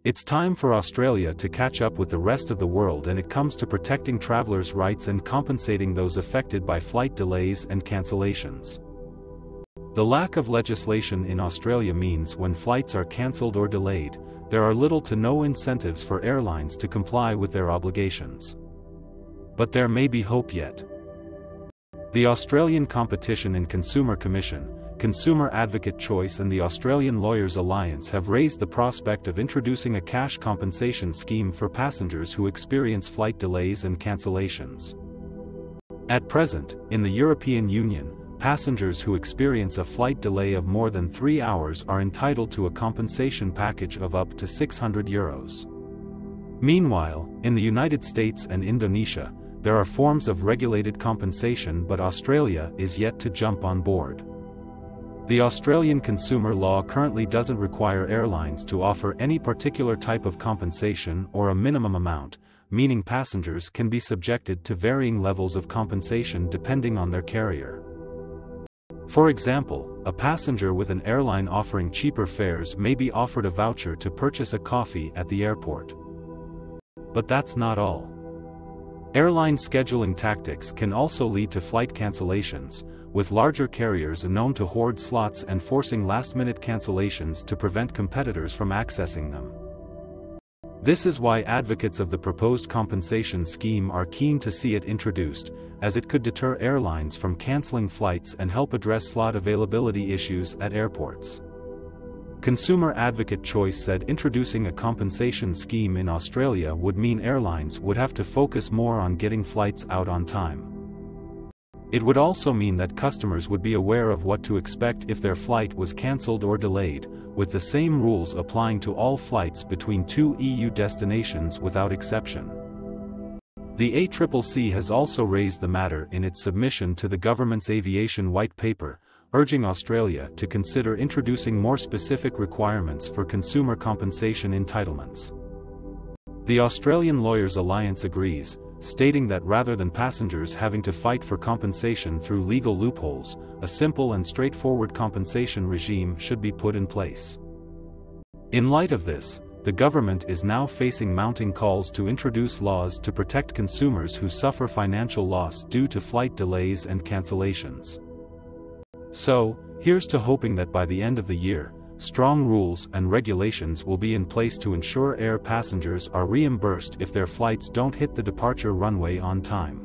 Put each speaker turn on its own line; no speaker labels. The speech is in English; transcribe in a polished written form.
It's time for Australia to catch up with the rest of the world when it comes to protecting travelers' rights and compensating those affected by flight delays and cancellations. The lack of legislation in Australia means when flights are cancelled or delayed, there are little to no incentives for airlines to comply with their obligations. But there may be hope yet. The Australian Competition and Consumer Commission, Consumer Advocate Choice and the Australian Lawyers Alliance have raised the prospect of introducing a cash compensation scheme for passengers who experience flight delays and cancellations. At present, in the European Union, passengers who experience a flight delay of more than 3 hours are entitled to a compensation package of up to €600. Meanwhile, in the United States and Indonesia, there are forms of regulated compensation, but Australia is yet to jump on board. The Australian consumer law currently doesn't require airlines to offer any particular type of compensation or a minimum amount, meaning passengers can be subjected to varying levels of compensation depending on their carrier. For example, a passenger with an airline offering cheaper fares may be offered a voucher to purchase a coffee at the airport. But that's not all. Airline scheduling tactics can also lead to flight cancellations, with larger carriers known to hoard slots and forcing last-minute cancellations to prevent competitors from accessing them. This is why advocates of the proposed compensation scheme are keen to see it introduced, as it could deter airlines from canceling flights and help address slot availability issues at airports. Consumer Advocate Choice said introducing a compensation scheme in Australia would mean airlines would have to focus more on getting flights out on time. It would also mean that customers would be aware of what to expect if their flight was cancelled or delayed, with the same rules applying to all flights between 2 EU destinations without exception. The ACCC has also raised the matter in its submission to the government's aviation white paper, urging Australia to consider introducing more specific requirements for consumer compensation entitlements. The Australian Lawyers Alliance agrees, stating that rather than passengers having to fight for compensation through legal loopholes, a simple and straightforward compensation regime should be put in place. In light of this, the government is now facing mounting calls to introduce laws to protect consumers who suffer financial loss due to flight delays and cancellations. So, here's to hoping that by the end of the year, strong rules and regulations will be in place to ensure air passengers are reimbursed if their flights don't hit the departure runway on time.